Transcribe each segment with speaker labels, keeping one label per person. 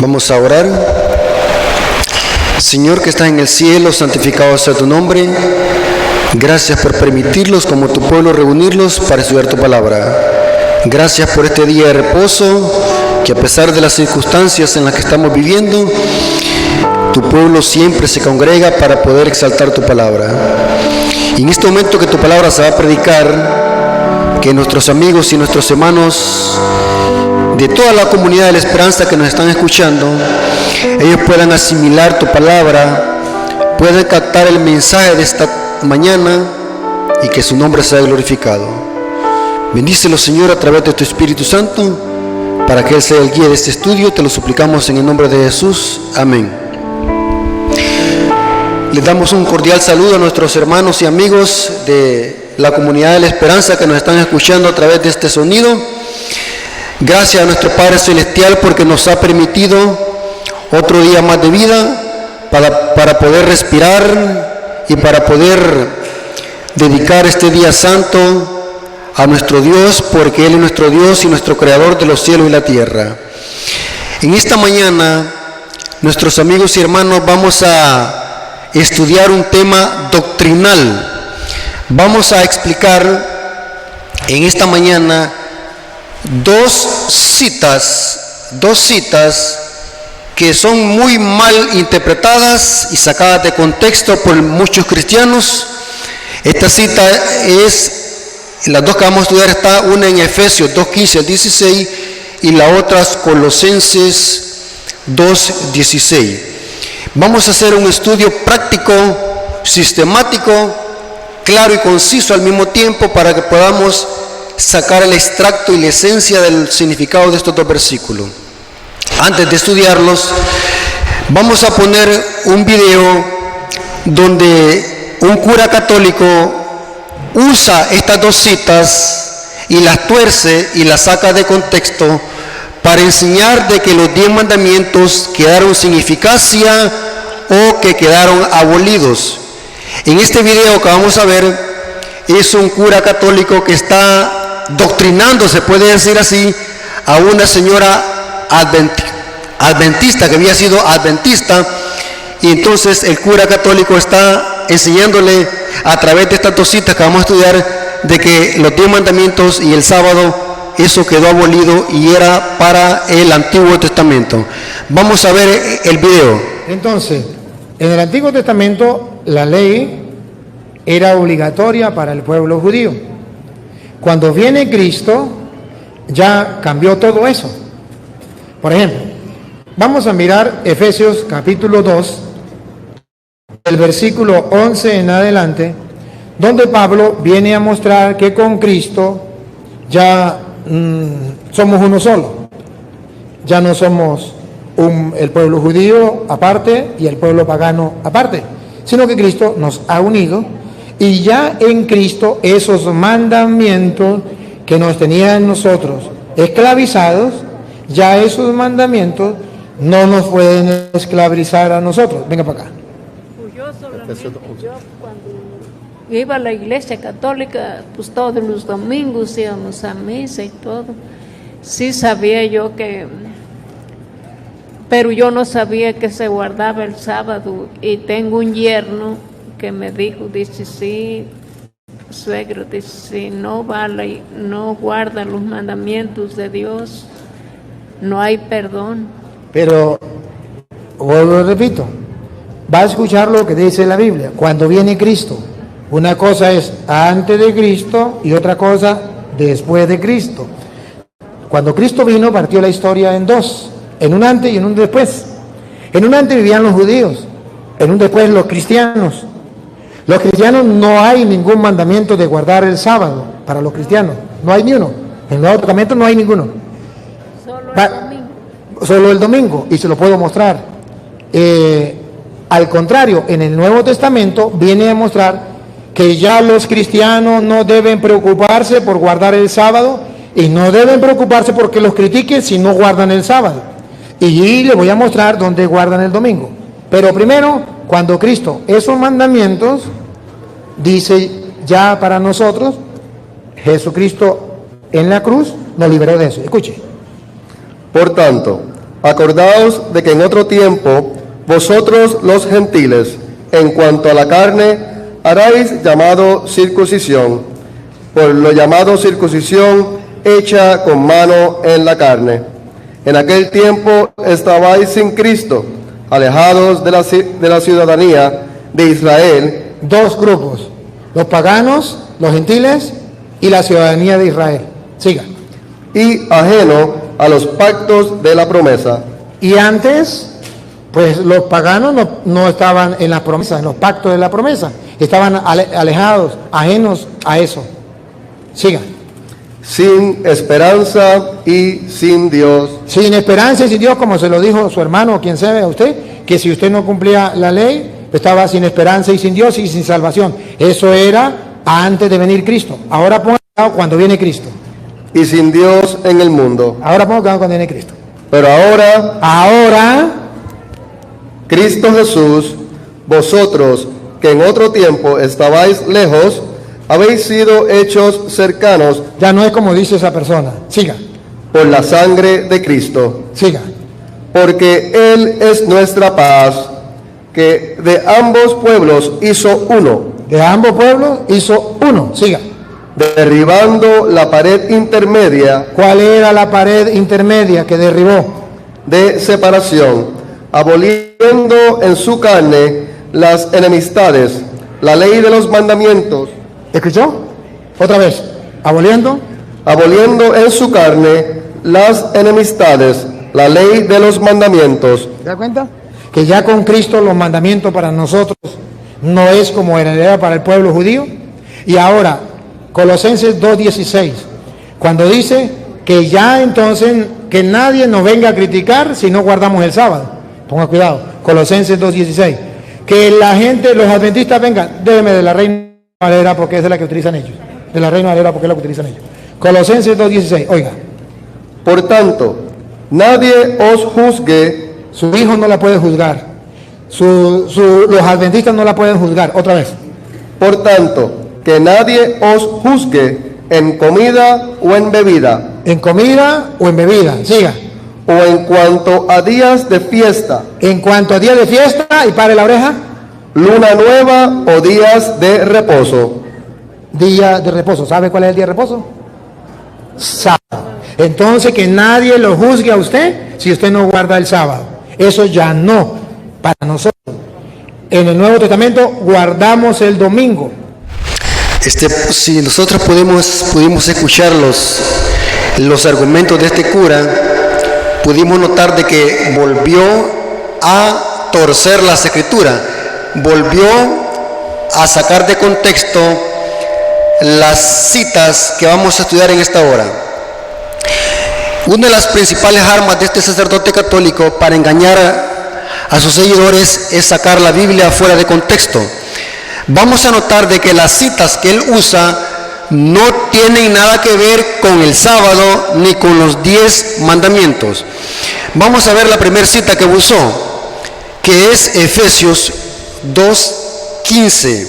Speaker 1: Vamos a orar. Señor que estás en el cielo, santificado sea tu nombre. Gracias por permitirlos como tu pueblo reunirlos para estudiar tu palabra. Gracias por este día de reposo, que a pesar de las circunstancias en las que estamos viviendo, tu pueblo siempre se congrega para poder exaltar tu palabra. Y en este momento que tu palabra se va a predicar, que nuestros amigos y nuestros hermanos de toda la comunidad de la esperanza que nos están escuchando, ellos puedan asimilar tu palabra, puedan captar el mensaje de esta mañana y que su nombre sea glorificado. Bendícelo, Señor, a través de tu Espíritu Santo, para que Él sea el guía de este estudio. Te lo suplicamos en el nombre de Jesús. Amén. Les damos un cordial saludo a nuestros hermanos y amigos de la comunidad de la esperanza que nos están escuchando a través de este sonido. Gracias a nuestro Padre Celestial porque nos ha permitido otro día más de vida para poder respirar y para poder dedicar este día santo a nuestro Dios, porque Él es nuestro Dios y nuestro Creador de los cielos y la tierra. En esta mañana, nuestros amigos y hermanos, vamos a estudiar un tema doctrinal. Vamos a explicar en esta mañana dos citas que son muy mal interpretadas y sacadas de contexto por muchos cristianos. Esta cita es, las dos que vamos a estudiar, está una en Efesios 2:15 al 16 y la otra es Colosenses 2:16. Vamos a hacer un estudio práctico, sistemático, claro y conciso al mismo tiempo, para que podamos sacar el extracto y la esencia del significado de estos dos versículos. Antes de estudiarlos, vamos a poner un video donde un cura católico usa estas dos citas y las tuerce y las saca de contexto para enseñar de que los 10 mandamientos quedaron sin eficacia o que quedaron abolidos. En este video que vamos a ver es un cura católico que está doctrinando, se puede decir así, a una señora adventista que había sido adventista, y entonces el cura católico está enseñándole a través de estas dos citas que vamos a estudiar de que los 10 mandamientos y el sábado, eso quedó abolido y era para el Antiguo Testamento. Vamos a ver el video.
Speaker 2: Entonces, en el Antiguo Testamento la ley era obligatoria para el pueblo judío. Cuando viene Cristo, ya cambió todo eso. Por ejemplo, vamos a mirar Efesios capítulo 2, el versículo 11 en adelante, donde Pablo viene a mostrar que con Cristo ya somos uno solo. Ya no somos el pueblo judío aparte y el pueblo pagano aparte, sino que Cristo nos ha unido. Y ya en Cristo esos mandamientos que nos tenían nosotros esclavizados, ya esos mandamientos no nos pueden esclavizar a nosotros. Venga para acá.
Speaker 3: Yo cuando iba a la iglesia católica, pues todos los domingos íbamos a misa y todo. Sí sabía yo que, pero yo no sabía que se guardaba el sábado. Y tengo un yerno que me dijo, dice, sí, suegro, dice, si no vale, no guarda los mandamientos de Dios, no hay perdón.
Speaker 2: Pero, vuelvo, repito, va a escuchar lo que dice la Biblia. Cuando viene Cristo, una cosa es antes de Cristo y otra cosa después de Cristo. Cuando Cristo vino, partió la historia en dos, en un antes y en un después. En un antes vivían los judíos, en un después los cristianos. Los cristianos no hay ningún mandamiento de guardar el sábado para los cristianos, no hay ni uno. En el Nuevo Testamento no hay ninguno. Solo el domingo, y se lo puedo mostrar. Al contrario, en el Nuevo Testamento viene a mostrar que ya los cristianos no deben preocuparse por guardar el sábado y no deben preocuparse porque los critiquen si no guardan el sábado. Y les voy a mostrar dónde guardan el domingo. Pero primero, cuando Cristo esos mandamientos dice ya para nosotros, Jesucristo en la cruz nos liberó de eso. Escuche.
Speaker 4: Por tanto, Acordaos de que en otro tiempo, vosotros los gentiles, en cuanto a la carne, haráis llamado circuncisión, por lo llamado circuncisión hecha con mano en la carne. En aquel tiempo estabais sin Cristo, alejados de la ciudadanía de Israel.
Speaker 2: Dos grupos, los paganos, los gentiles y la ciudadanía de Israel. Siga.
Speaker 4: Y ajeno a los pactos de la promesa.
Speaker 2: Y antes, pues los paganos no estaban en las promesas, en los pactos de la promesa. Estaban alejados, ajenos a eso. Siga.
Speaker 4: Sin esperanza y sin Dios.
Speaker 2: Sin esperanza y sin Dios, como se lo dijo su hermano o quien sea a usted, que si usted no cumplía la ley, estaba sin esperanza y sin Dios y sin salvación. Eso era antes de venir Cristo. Ahora ponga cuando viene Cristo.
Speaker 4: Y sin Dios en el mundo.
Speaker 2: Ahora ponga cuando viene Cristo.
Speaker 4: Pero ahora, Cristo Jesús, vosotros que en otro tiempo estabais lejos, habéis sido hechos cercanos.
Speaker 2: Ya no es como dice esa persona. Siga.
Speaker 4: Por la sangre de Cristo.
Speaker 2: Siga.
Speaker 4: Porque Él es nuestra paz, que de ambos pueblos hizo uno.
Speaker 2: De ambos pueblos hizo uno. Siga.
Speaker 4: Derribando la pared intermedia.
Speaker 2: ¿Cuál era la pared intermedia que derribó?
Speaker 4: De separación, aboliendo en su carne las enemistades, la ley de los mandamientos.
Speaker 2: ¿Escuchó? Otra vez. Aboliendo
Speaker 4: en su carne las enemistades, la ley de los mandamientos.
Speaker 2: ¿Se da cuenta? Que ya con Cristo los mandamientos para nosotros no es como era para el pueblo judío. Y ahora, Colosenses 2:16, cuando dice que ya entonces que nadie nos venga a criticar si no guardamos el sábado. Ponga cuidado, Colosenses 2:16. Que la gente, los adventistas vengan, déjeme de la Reina Valera porque es de la que utilizan ellos. De la Reina Valera porque es la que utilizan ellos. Colosenses 2:16, oiga.
Speaker 4: Por tanto, nadie os juzgue.
Speaker 2: Su hijo no la puede juzgar. Los adventistas no la pueden juzgar. Otra vez.
Speaker 4: Por tanto, que nadie os juzgue en comida o en bebida.
Speaker 2: En comida o en bebida. Siga.
Speaker 4: O en cuanto a días de fiesta.
Speaker 2: En cuanto a días de fiesta, y pare la oreja.
Speaker 4: Luna nueva o días de reposo.
Speaker 2: Día de reposo. ¿Sabe cuál es el día de reposo? Sábado. Entonces que nadie lo juzgue a usted si usted no guarda el sábado. Eso ya no para nosotros. En el Nuevo Testamento guardamos el domingo.
Speaker 1: Si nosotros pudimos escuchar los argumentos de este cura, pudimos notar de que volvió a torcer las escrituras, volvió a sacar de contexto las citas que vamos a estudiar en esta hora. Una de las principales armas de este sacerdote católico para engañar a sus seguidores es sacar la Biblia fuera de contexto. Vamos a notar de que las citas que él usa no tienen nada que ver con el sábado ni con los 10 mandamientos. Vamos a ver la primera cita que usó, que es Efesios 2:15.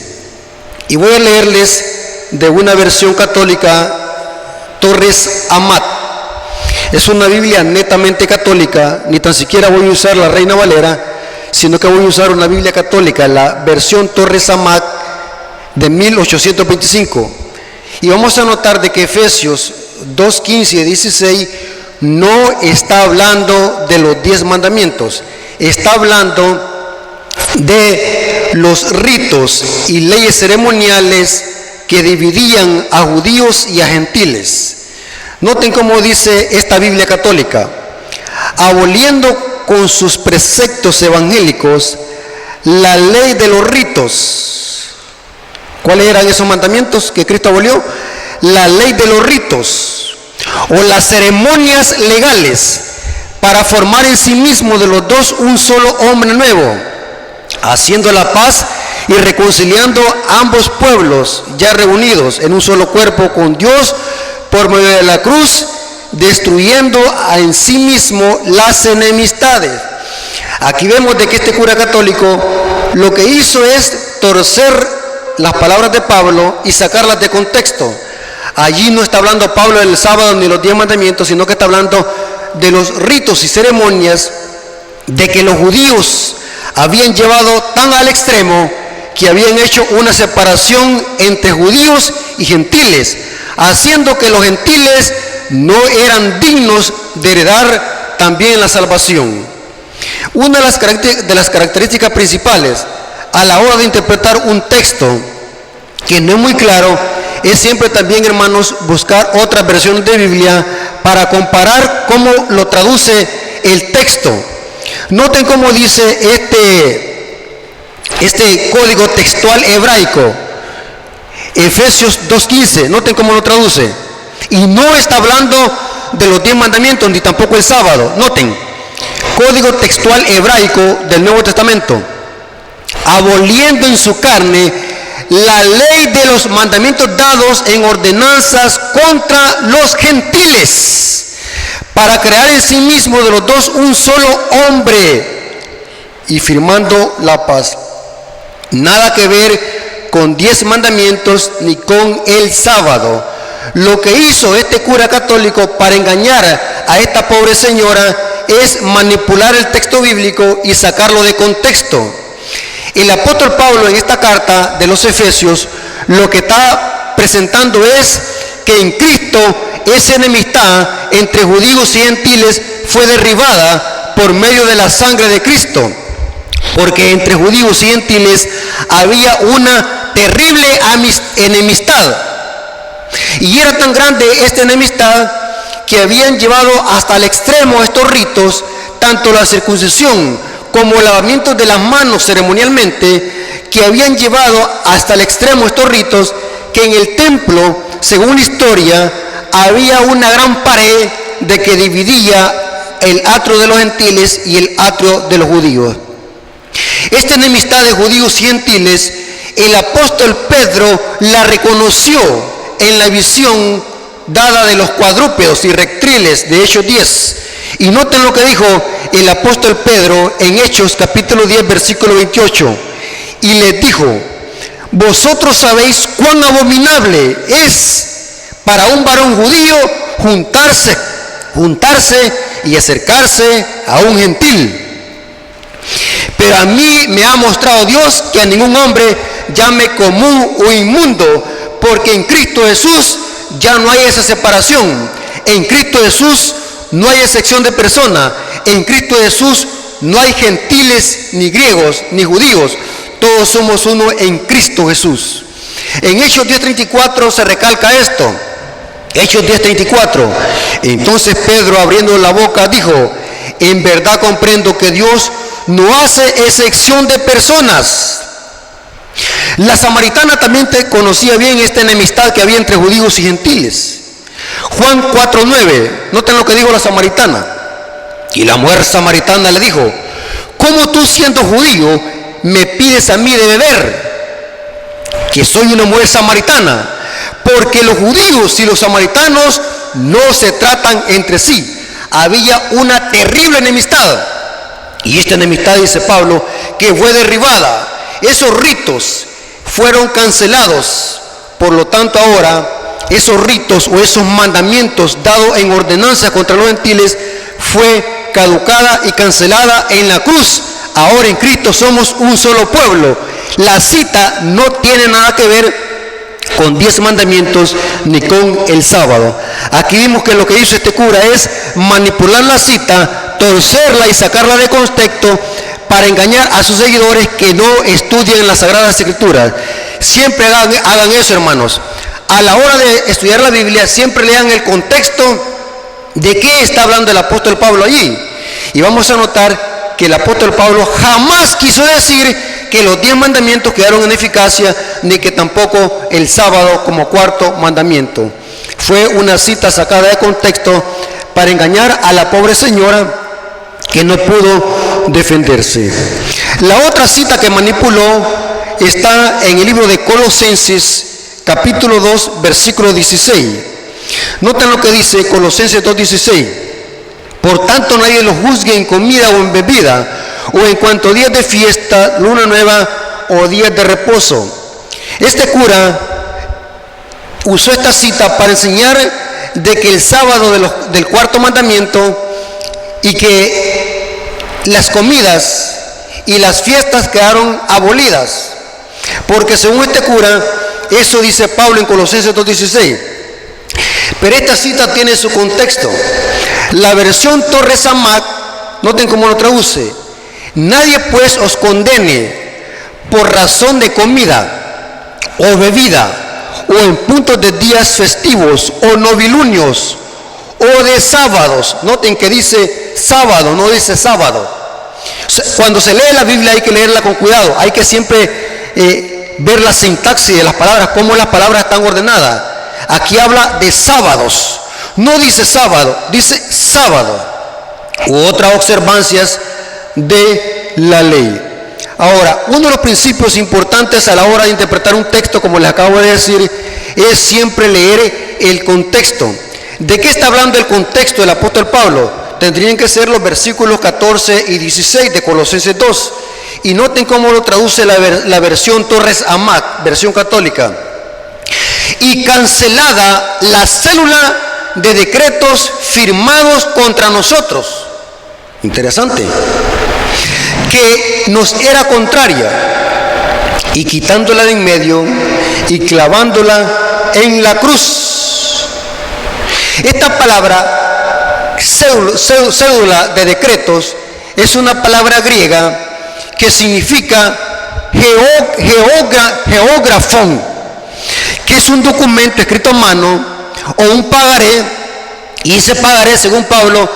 Speaker 1: Y voy a leerles de una versión católica, Torres Amat. Es una Biblia netamente católica, ni tan siquiera voy a usar la Reina Valera, sino que voy a usar una Biblia católica, la versión Torres Amat de 1825. Y vamos a notar de que Efesios 2:15 y 16 no está hablando de los 10 mandamientos, está hablando de los ritos y leyes ceremoniales que dividían a judíos y a gentiles. Noten cómo dice esta Biblia católica: aboliendo con sus preceptos evangélicos la ley de los ritos. ¿Cuáles eran esos mandamientos que Cristo abolió? La ley de los ritos o las ceremonias legales para formar en sí mismo de los dos un solo hombre nuevo, haciendo la paz y reconciliando ambos pueblos ya reunidos en un solo cuerpo con Dios por medio de la cruz, destruyendo en sí mismo las enemistades. Aquí vemos de que este cura católico lo que hizo es torcer las palabras de Pablo y sacarlas de contexto. Allí no está hablando Pablo del sábado ni los 10 mandamientos, sino que está hablando de los ritos y ceremonias de que los judíos habían llevado tan al extremo que habían hecho una separación entre judíos y gentiles, haciendo que los gentiles no eran dignos de heredar también la salvación. Una de las características principales a la hora de interpretar un texto que no es muy claro es siempre también, hermanos, buscar otras versiones de Biblia para comparar cómo lo traduce el texto. Noten cómo dice este código textual hebraico, Efesios 2:15, noten cómo lo traduce. Y no está hablando de los 10 mandamientos ni tampoco el sábado. Noten, código textual hebraico del Nuevo Testamento: aboliendo en su carne la ley de los mandamientos dados en ordenanzas contra los gentiles, para crear en sí mismo de los dos un solo hombre, y firmando la paz. Nada que ver con 10 mandamientos ni con el sábado. Lo que hizo este cura católico para engañar a esta pobre señora es manipular el texto bíblico y sacarlo de contexto. El apóstol Pablo en esta carta de los Efesios lo que está presentando es que en Cristo esa enemistad entre judíos y gentiles fue derribada por medio de la sangre de Cristo, porque entre judíos y gentiles había una terrible enemistad, y era tan grande esta enemistad que habían llevado hasta el extremo estos ritos, tanto la circuncisión como el lavamiento de las manos ceremonialmente, que habían llevado hasta el extremo estos ritos, que en el templo, según la historia, había una gran pared de que dividía el atrio de los gentiles y el atrio de los judíos. Esta enemistad de judíos y gentiles, el apóstol Pedro la reconoció en la visión dada de los cuadrúpedos y reptiles de Hechos 10. Y noten lo que dijo el apóstol Pedro en Hechos capítulo 10 versículo 28. Y les dijo: vosotros sabéis cuán abominable es para un varón judío juntarse y acercarse a un gentil. Pero a mí me ha mostrado Dios que a ningún hombre llame común o inmundo, porque en Cristo Jesús ya no hay esa separación. En Cristo Jesús no hay excepción de persona. En Cristo Jesús no hay gentiles, ni griegos, ni judíos. Todos somos uno en Cristo Jesús. En Hechos 10:34 se recalca esto. Hechos 10:34. Entonces Pedro, abriendo la boca, dijo: en verdad comprendo que Dios no hace excepción de personas. La samaritana también conocía bien esta enemistad que había entre judíos y gentiles. Juan 4:9, noten lo que dijo la samaritana. Y la mujer samaritana le dijo: ¿cómo tú, siendo judío, me pides a mí de beber, que soy una mujer samaritana? Porque los judíos y los samaritanos no se tratan entre sí. Había una terrible enemistad. Y esta enemistad, dice Pablo, que fue derribada. Esos ritos fueron cancelados. Por lo tanto, ahora esos ritos o esos mandamientos dados en ordenanza contra los gentiles fue caducada y cancelada en la cruz. Ahora en Cristo somos un solo pueblo. La cita no tiene nada que ver con 10 mandamientos ni con el sábado. Aquí vimos que lo que hizo este cura es manipular la cita, torcerla y sacarla de contexto para engañar a sus seguidores que no estudian las Sagradas Escrituras. Siempre hagan eso, hermanos. A la hora de estudiar la Biblia, siempre lean el contexto de qué está hablando el apóstol Pablo allí. Y vamos a notar que el apóstol Pablo jamás quiso decir que los 10 mandamientos quedaron en eficacia, ni que tampoco el sábado como cuarto mandamiento. Fue una cita sacada de contexto para engañar a la pobre señora que no pudo defenderse. La otra cita que manipuló está en el libro de Colosenses, capítulo 2, versículo 16. Noten lo que dice Colosenses 2:16. Por tanto, nadie los juzgue en comida o en bebida, o en cuanto a días de fiesta, luna nueva o días de reposo. Este cura usó esta cita para enseñar de que el sábado del cuarto mandamiento y que las comidas y las fiestas quedaron abolidas, porque según este cura, eso dice Pablo en Colosenses 2:16. Pero esta cita tiene su contexto. La versión Torres Amat, noten cómo lo traduce: nadie pues os condene por razón de comida o bebida, o en puntos de días festivos o novilunios, o de sábados. Noten que dice sábado, no dice sábado. Cuando se lee la Biblia hay que leerla con cuidado, hay que siempre ver la sintaxis de las palabras, cómo las palabras están ordenadas. Aquí habla de sábados, no dice sábado, dice sábado, u otras observancias de la ley. Ahora, uno de los principios importantes a la hora de interpretar un texto, como les acabo de decir, es siempre leer el contexto. ¿De qué está hablando el contexto del apóstol Pablo? Tendrían que ser los versículos 14 y 16 de Colosenses 2. Y noten cómo lo traduce la versión Torres Amat, versión católica. Y cancelada la célula de decretos firmados contra nosotros. Interesante. Que nos era contraria. Y quitándola de en medio y clavándola en la cruz. Esta palabra, cédula de decretos, es una palabra griega que significa geógrafón, que es un documento escrito a mano o un pagaré, y ese pagaré, según Pablo,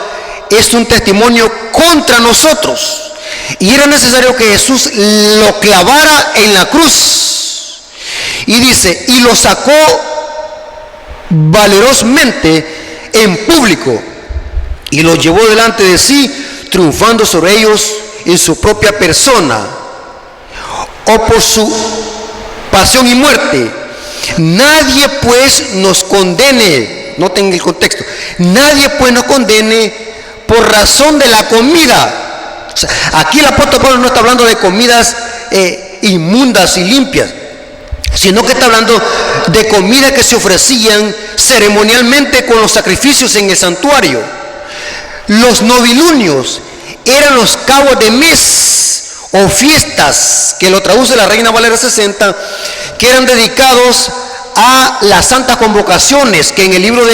Speaker 1: es un testimonio contra nosotros, y era necesario que Jesús lo clavara en la cruz, y dice, y lo sacó valerosamente en público, y lo llevó delante de sí, triunfando sobre ellos en su propia persona, o por su pasión y muerte. Nadie pues nos condene, noten el contexto, nadie pues nos condene por razón de la comida. O sea, aquí el apóstol Pablo no está hablando de comidas inmundas y limpias, sino que está hablando de comidas que se ofrecían ceremonialmente con los sacrificios en el santuario. Los novilunios eran los cabos de mes o fiestas, que lo traduce la Reina Valera 60, que eran dedicados a las santas convocaciones, que en el libro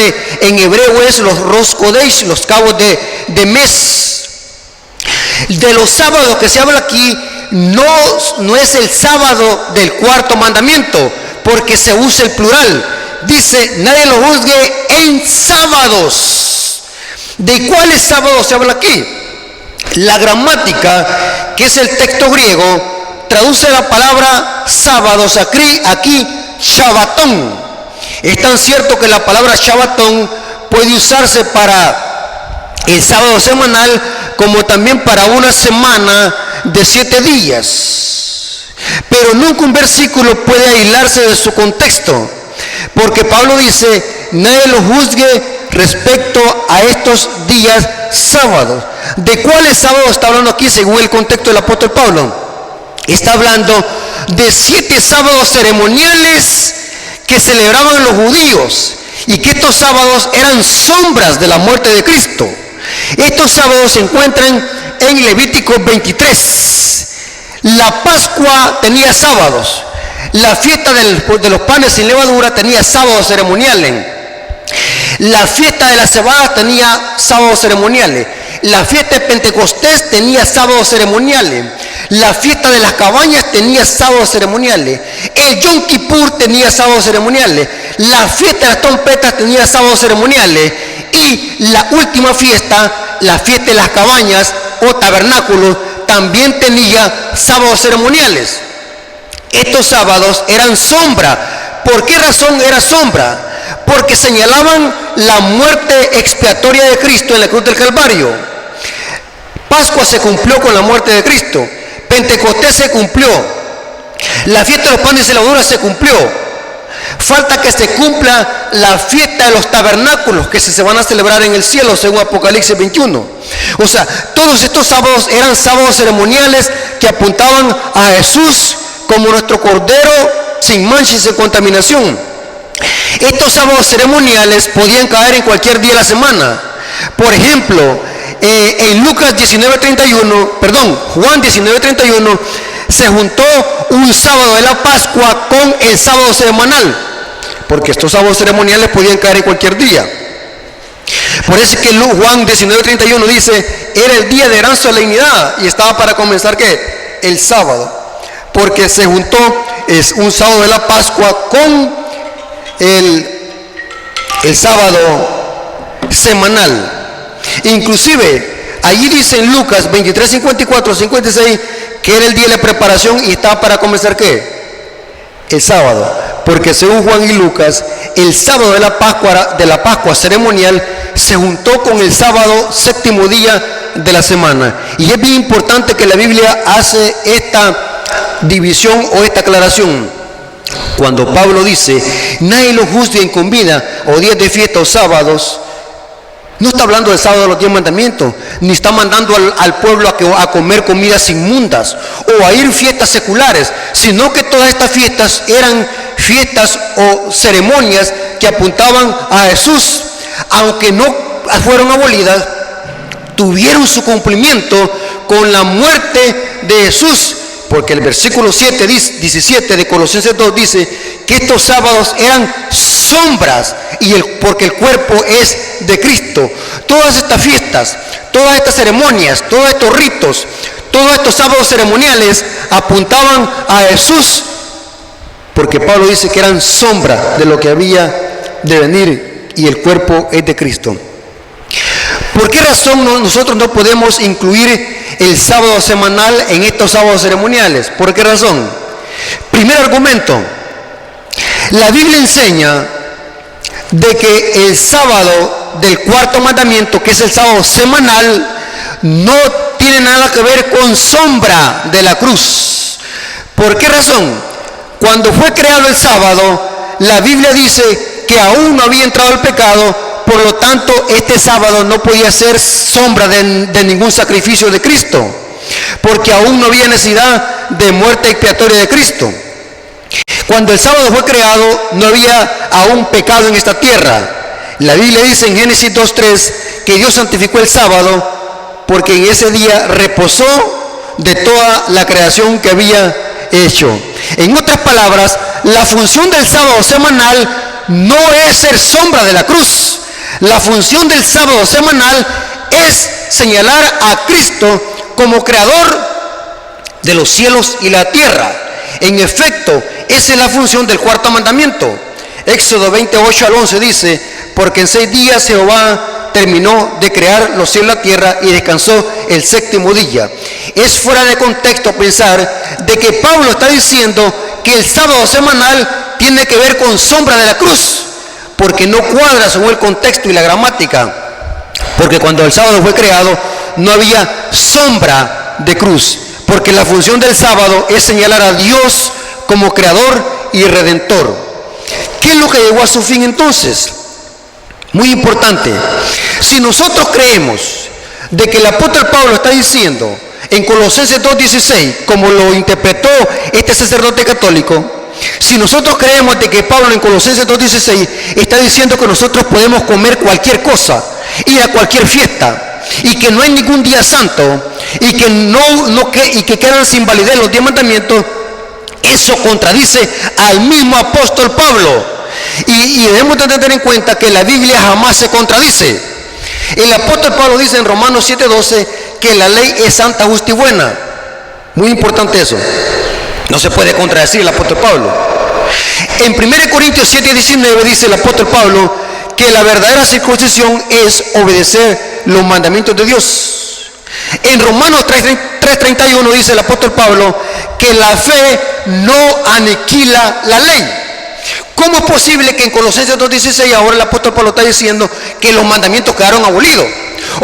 Speaker 1: en hebreo es los Rosh Kodesh, los cabos de mes. De los sábados que se habla aquí, no es el sábado del cuarto mandamiento, porque se usa el plural. Dice, nadie lo juzgue en sábados. ¿De cuáles sábados se habla aquí? La gramática, que es el texto griego, traduce la palabra sábados aquí Shabbatón. Es tan cierto que la palabra Shabbatón puede usarse para el sábado semanal como también para una semana de 7 días. Pero nunca un versículo puede aislarse de su contexto, porque Pablo dice, nadie lo juzgue respecto a estos días sábados. ¿De cuáles sábados está hablando aquí según el contexto del apóstol Pablo? Está hablando de 7 sábados ceremoniales que celebraban los judíos, y que estos sábados eran sombras de la muerte de Cristo. Estos sábados se encuentran en Levítico 23. La Pascua tenía sábados. La fiesta de los panes sin levadura tenía sábados ceremoniales. La fiesta de las cebadas tenía sábados ceremoniales. La fiesta de Pentecostés tenía sábados ceremoniales. La fiesta de las cabañas tenía sábados ceremoniales. El Yom Kippur tenía sábados ceremoniales. La fiesta de las trompetas tenía sábados ceremoniales. Y la última fiesta, la fiesta de las cabañas o tabernáculos, también tenía sábados ceremoniales. Estos sábados eran sombra. ¿Por qué razón era sombra? Porque señalaban la muerte expiatoria de Cristo en la cruz del Calvario. Pascua se cumplió con la muerte de Cristo. Pentecostés se cumplió. La fiesta de los panes sin levadura se cumplió. Falta que se cumpla la fiesta de los tabernáculos que se van a celebrar en el cielo según Apocalipsis 21. O sea, todos estos sábados eran sábados ceremoniales que apuntaban a Jesús como nuestro Cordero sin mancha y sin contaminación. Estos sábados ceremoniales podían caer en cualquier día de la semana. Por ejemplo, en Lucas 19:31, perdón, Juan 19:31, se juntó un sábado de la Pascua con el sábado ceremonial, porque estos sábados ceremoniales podían caer en cualquier día. Por eso es que Juan 19:31 dice, era el día de gran solemnidad y estaba para comenzar ¿qué? El sábado, porque se juntó es un sábado de la Pascua con el sábado semanal. Inclusive allí dice en Lucas 23, 54, 56 que era el día de la preparación y estaba para comenzar ¿qué? El sábado, porque según Juan y Lucas el sábado de la Pascua ceremonial se juntó con el sábado séptimo día de la semana. Y es bien importante que la Biblia hace esta división o esta aclaración. Cuando Pablo dice nadie lo juzgue en comida o días de fiesta o sábados, no está hablando del sábado de los 10 mandamientos, ni está mandando al pueblo a comer comidas inmundas o a ir a fiestas seculares, sino que todas estas fiestas eran fiestas o ceremonias que apuntaban a Jesús, aunque no fueron abolidas, tuvieron su cumplimiento con la muerte de Jesús, porque el versículo 17 de Colosenses 2 dice que estos sábados eran sombras porque el cuerpo es de Cristo. Todas estas fiestas, todas estas ceremonias, todos estos ritos, todos estos sábados ceremoniales apuntaban a Jesús, porque Pablo dice que eran sombra de lo que había de venir y el cuerpo es de Cristo. ¿Por qué razón nosotros no podemos incluir el sábado semanal en estos sábados ceremoniales? ¿Por qué razón? Primer argumento, la Biblia enseña de que el sábado del cuarto mandamiento, que es el sábado semanal, no tiene nada que ver con sombra de la cruz. ¿Por qué razón? Cuando fue creado el sábado, la Biblia dice que aún no había entrado el pecado, por lo tanto este sábado no podía ser sombra de ningún sacrificio de Cristo, porque aún no había necesidad de muerte expiatoria de Cristo. Cuando el sábado fue creado, no había aún pecado en esta tierra. La Biblia dice en Génesis 2:3 que Dios santificó el sábado porque en ese día reposó de toda la creación que había hecho. En otras palabras, la función del sábado semanal no es ser sombra de la cruz. La función del sábado semanal es señalar a Cristo como creador de los cielos y la tierra. En efecto, esa es la función del cuarto mandamiento. Éxodo 28 al 11 dice, porque en 6 días Jehová terminó de crear los cielos y la tierra y descansó el séptimo día. Es fuera de contexto pensar de que Pablo está diciendo que el sábado semanal tiene que ver con sombra de la cruz, porque no cuadra según el contexto y la gramática, porque cuando el sábado fue creado no había sombra de cruz, porque la función del sábado es señalar a Dios como creador y redentor. ¿Qué es lo que llegó a su fin entonces? Muy importante, si nosotros creemos de que el apóstol Pablo está diciendo en Colosenses 2:16, como lo interpretó este sacerdote católico, si nosotros creemos de que Pablo en Colosenses 2:16 está diciendo que nosotros podemos comer cualquier cosa, ir a cualquier fiesta, y que no hay ningún día santo, y que quedan sin validez los 10 mandamientos, eso contradice al mismo apóstol Pablo. Y debemos de tener en cuenta que la Biblia jamás se contradice. El apóstol Pablo dice en Romanos 7:12 que la ley es santa, justa y buena. Muy importante eso. No se puede contradecir el apóstol Pablo. En 1 Corintios 7:19 dice el apóstol Pablo que la verdadera circuncisión es obedecer los mandamientos de Dios. En Romanos 3:31 dice el apóstol Pablo que la fe no aniquila la ley. ¿Cómo es posible que en Colosenses 2:16 ahora el apóstol Pablo está diciendo que los mandamientos quedaron abolidos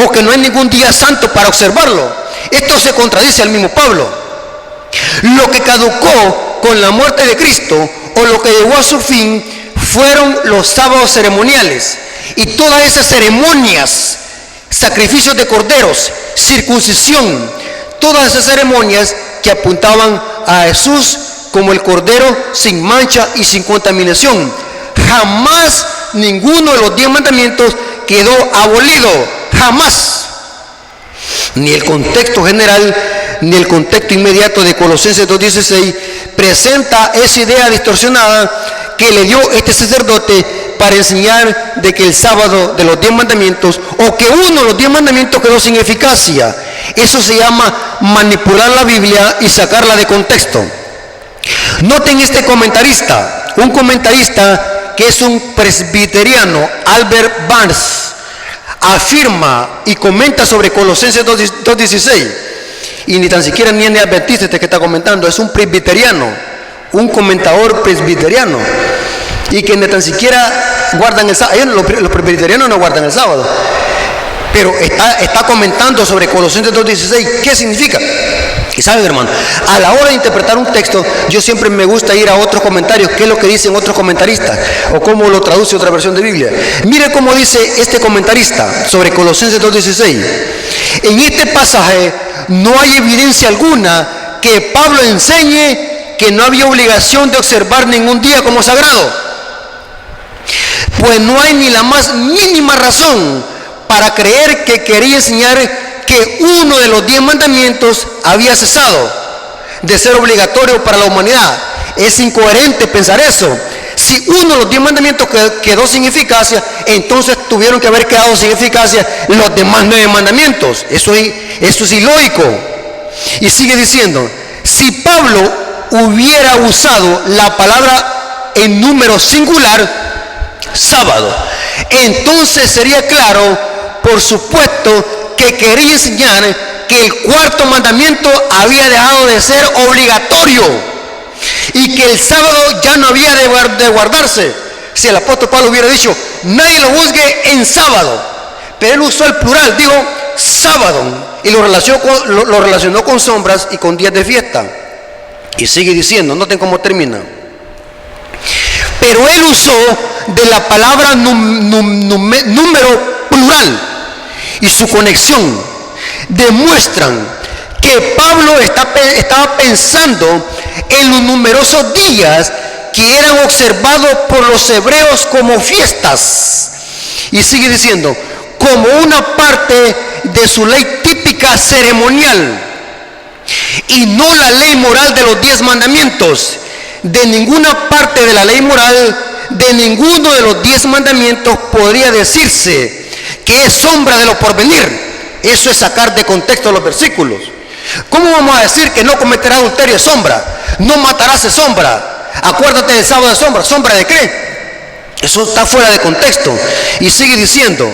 Speaker 1: o que no hay ningún día santo para observarlo? Esto se contradice al mismo Pablo. Lo que caducó con la muerte de Cristo o lo que llegó a su fin fueron los sábados ceremoniales y todas esas ceremonias, sacrificios de corderos, circuncisión, todas esas ceremonias que apuntaban a Jesús como el cordero sin mancha y sin contaminación. Jamás ninguno de los 10 mandamientos quedó abolido, jamás. ni el contexto general, ni el contexto inmediato de Colosenses 2:16 presenta esa idea distorsionada que le dio este sacerdote para enseñar de que el sábado de los 10 mandamientos, o que uno de los 10 mandamientos quedó sin eficacia. Eso se llama manipular la Biblia y sacarla de contexto. Noten este comentarista, un comentarista que es un presbiteriano, Albert Barnes, afirma y comenta sobre Colosenses 2:16, y ni tan siquiera ni es adventista este que está comentando, es un presbiteriano, un comentador presbiteriano, y que ni tan siquiera guardan el sábado. Los presbiterianos no guardan el sábado, pero está comentando sobre Colosenses 2:16. ¿Qué significa? Y saben, hermano, a la hora de interpretar un texto, yo siempre me gusta ir a otros comentarios, qué es lo que dicen otros comentaristas, o cómo lo traduce otra versión de Biblia. Mire cómo dice este comentarista sobre Colosenses 2:16. En este pasaje no hay evidencia alguna que Pablo enseñe que no había obligación de observar ningún día como sagrado, pues no hay ni la más mínima razón para creer que quería enseñar que uno de los 10 mandamientos había cesado de ser obligatorio para la humanidad. Es incoherente pensar eso. Si uno de los 10 mandamientos quedó sin eficacia, entonces tuvieron que haber quedado sin eficacia los demás 9 mandamientos. Eso es ilógico. Y sigue diciendo, si Pablo hubiera usado la palabra en número singular, sábado, entonces sería claro, por supuesto, que quería enseñar que el cuarto mandamiento había dejado de ser obligatorio y que el sábado ya no había de guardarse. Si el apóstol Pablo hubiera dicho, nadie lo juzgue en sábado, pero él usó el plural, dijo sábado, y lo relacionó con sombras y con días de fiesta. Y sigue diciendo, noten cómo termina. Pero él usó de la palabra número plural, y su conexión demuestran que Pablo estaba pensando en los numerosos días que eran observados por los hebreos como fiestas. Y sigue diciendo, como una parte de su ley típica ceremonial, y no la ley moral de los 10 mandamientos. De ninguna parte de la ley moral, de ninguno de los 10 mandamientos podría decirse que es sombra de lo porvenir. Eso es sacar de contexto los versículos. ¿Cómo vamos a decir que no cometerás adulterio es sombra? No matarás es sombra. Acuérdate del sábado de sombra. ¿Sombra de qué? Eso está fuera de contexto. Y sigue diciendo,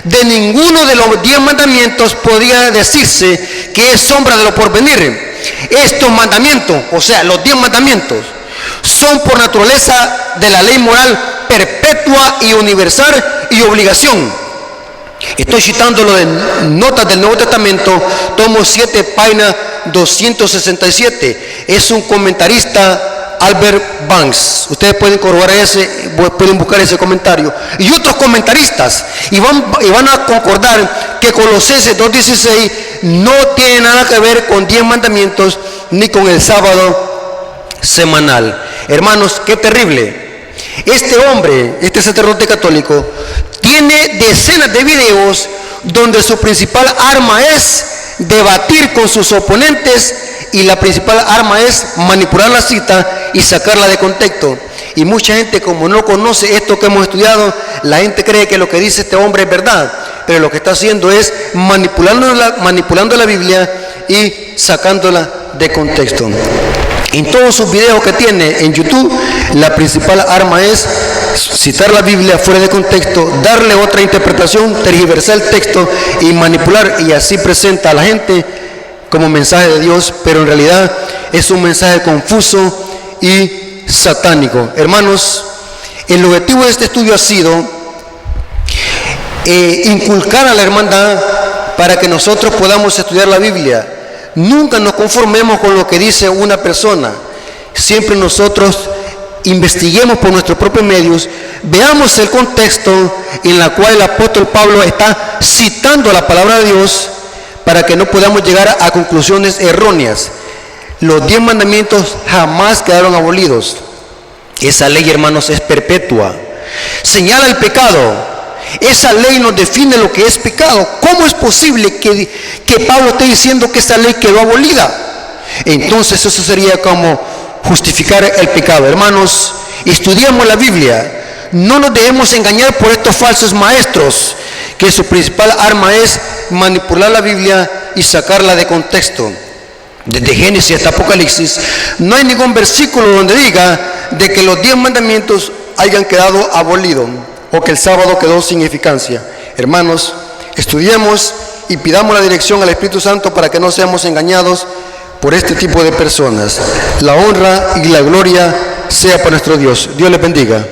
Speaker 1: de ninguno de los 10 mandamientos podría decirse que es sombra de lo porvenir. Estos mandamientos, o sea, los 10 mandamientos, son por naturaleza de la ley moral perpetua y universal y obligación. Estoy citándolo de Notas del Nuevo Testamento, tomo 7, página 267. Es un comentarista, Albert Banks. Ustedes pueden corroborar pueden buscar ese comentario. Y otros comentaristas, y van a concordar que Colosenses 2:16 no tiene nada que ver con 10 mandamientos ni con el sábado semanal. Hermanos, qué terrible. Este hombre, este sacerdote católico, tiene decenas de videos donde su principal arma es debatir con sus oponentes, y la principal arma es manipular la cita y sacarla de contexto. Y mucha gente, como no conoce esto que hemos estudiado, la gente cree que lo que dice este hombre es verdad, pero lo que está haciendo es manipulando la Biblia y sacándola de contexto. En todos sus videos que tiene en YouTube, la principal arma es citar la Biblia fuera de contexto, darle otra interpretación, tergiversar el texto y manipular, y así presenta a la gente como mensaje de Dios, pero en realidad es un mensaje confuso y satánico. Hermanos, el objetivo de este estudio ha sido inculcar a la hermandad para que nosotros podamos estudiar la Biblia. Nunca nos conformemos con lo que dice una persona. Siempre nosotros investiguemos por nuestros propios medios, veamos el contexto en el cual el apóstol Pablo está citando la palabra de Dios, para que no podamos llegar a conclusiones erróneas. Los 10 mandamientos jamás quedaron abolidos. Esa ley, hermanos, es perpetua. Señala el pecado Esa ley nos define lo que es pecado. ¿Cómo es posible que Pablo esté diciendo que esa ley quedó abolida? Entonces eso sería como justificar el pecado. Hermanos, estudiemos la Biblia. No nos dejemos engañar por estos falsos maestros, que su principal arma es manipular la Biblia y sacarla de contexto. Desde Génesis hasta Apocalipsis, no hay ningún versículo donde diga de que los 10 mandamientos hayan quedado abolidos o que el sábado quedó sin eficacia. Hermanos, estudiemos y pidamos la dirección al Espíritu Santo para que no seamos engañados por este tipo de personas. La honra y la gloria sea para nuestro Dios. Dios les bendiga.